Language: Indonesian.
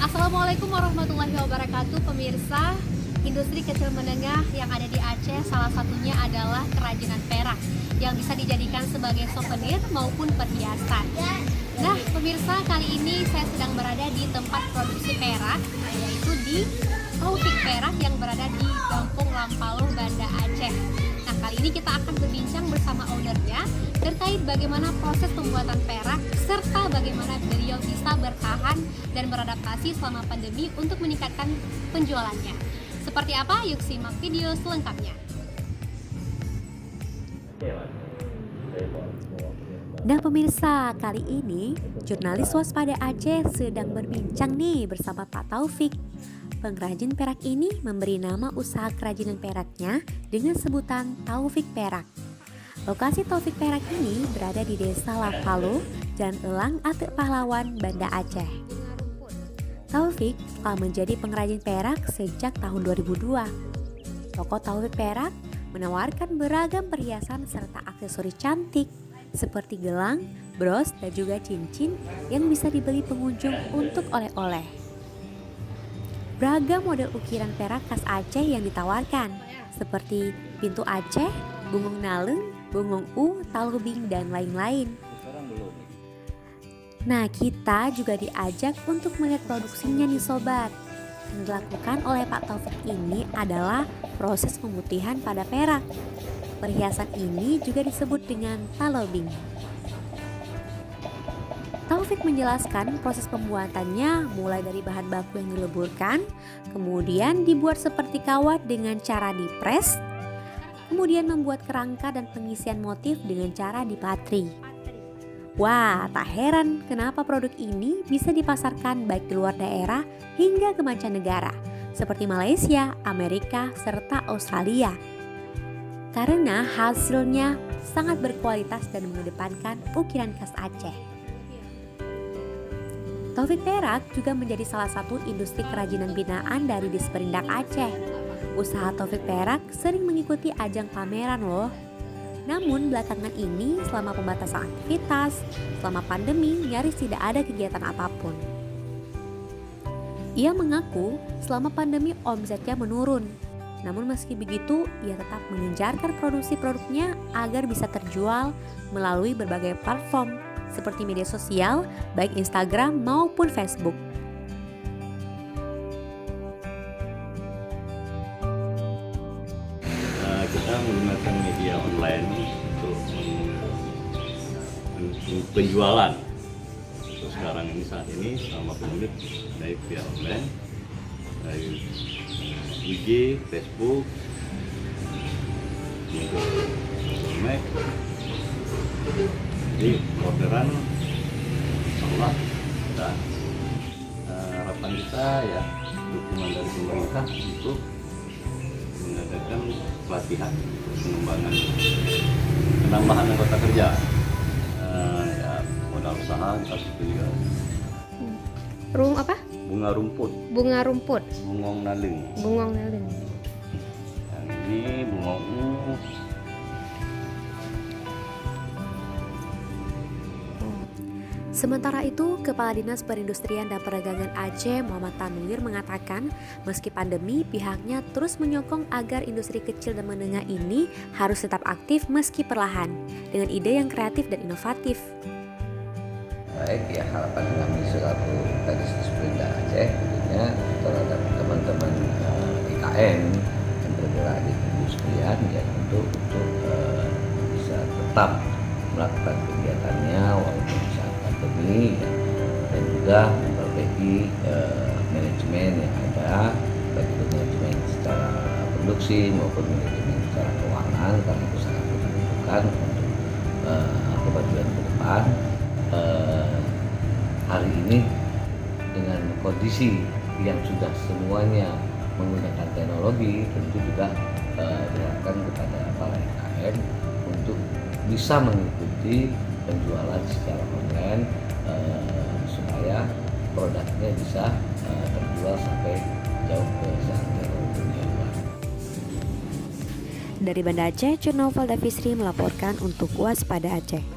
Assalamualaikum warahmatullahi wabarakatuh pemirsa. Industri kecil menengah yang ada di Aceh salah satunya adalah kerajinan perak yang bisa dijadikan sebagai souvenir maupun perhiasan. Nah pemirsa, kali ini saya sedang berada di tempat produksi perak, yaitu di Taufik Perak yang berada di Kampung Lampaloh, Banda Aceh. Nah kali ini kita akan berbincang bersama ownernya terkait bagaimana proses pembuatan perak serta bagaimana beliau bisa bertahan dan beradaptasi selama pandemi untuk meningkatkan penjualannya. Seperti apa? Yuk simak video selengkapnya. Nah pemirsa, kali ini jurnalis Waspada Aceh sedang berbincang nih bersama Pak Taufik. Pengrajin perak ini memberi nama usaha kerajinan peraknya dengan sebutan Taufik Perak. Lokasi Taufik Perak ini berada di Desa Lampaloh, Jalan Elang, Atek Pahlawan, Banda Aceh. Taufik telah menjadi pengrajin perak sejak tahun 2002. Toko Taufik Perak menawarkan beragam perhiasan serta aksesoris cantik seperti gelang, bros, dan juga cincin yang bisa dibeli pengunjung untuk oleh-oleh. Beragam model ukiran perak khas Aceh yang ditawarkan seperti pintu Aceh, bungong naleng, bungong talubing, dan lain-lain. Nah, kita juga diajak untuk melihat produksinya nih sobat. Yang dilakukan oleh Pak Taufik ini adalah proses pemutihan pada perak. Perhiasan ini juga disebut dengan talubing. Taufik menjelaskan proses pembuatannya mulai dari bahan baku yang dileburkan, kemudian dibuat seperti kawat dengan cara dipres, kemudian membuat kerangka dan pengisian motif dengan cara dipatri. Wah, tak heran kenapa produk ini bisa dipasarkan baik di luar daerah hingga ke mancanegara seperti Malaysia, Amerika, serta Australia. Karena hasilnya sangat berkualitas dan mengedepankan ukiran khas Aceh. Taufik Perak juga menjadi salah satu industri kerajinan binaan dari Disperindak Aceh. Usaha Taufik Perak sering mengikuti ajang pameran loh. Namun belakangan ini selama pembatasan aktivitas, selama pandemi nyaris tidak ada kegiatan apapun. Ia mengaku selama pandemi omsetnya menurun. Namun meski begitu, ia tetap mengejarkan produksi produknya agar bisa terjual melalui berbagai platform seperti media sosial, baik Instagram maupun Facebook. Kita menggunakan media online untuk penjualan. Untuk sekarang ini saat ini selama pandemi dari via online, dari IG, Facebook, untuk Mac. Jadi orderan insya kita harapan kita ya dukungan dari pemerintah untuk mengadakan pelatihan pengembangan penambahan anggota kerja, ya modal usaha kita juga. Apa? Bunga rumput, bungong naleng. Yang ini bungong Sementara itu, Kepala Dinas Perindustrian dan Perdagangan Aceh Muhammad Tanwir mengatakan meski pandemi pihaknya terus menyokong agar industri kecil dan menengah ini harus tetap aktif meski perlahan dengan ide yang kreatif dan inovatif. Baik ya, harapan kami selaku Disperindak Aceh tentunya terhadap teman-teman IKN yang bergerak di perindustrian ya untuk bisa tetap melakukan kegiatannya walaupun saat pandemi ya, dan juga memperbaiki manajemen yang ada baik itu manajemen secara produksi maupun manajemen secara keuangan karena itu sangat menentukan untuk kemajuan ke depan. Hari ini dengan kondisi yang sudah semuanya menggunakan teknologi tentu juga diharapkan kepada para IKN untuk bisa mengikuti penjualan secara online supaya produknya bisa terjual sampai jauh ke dunia luar. Dari Banda Aceh, Jurnal Valda Fisri melaporkan untuk Waspada Aceh.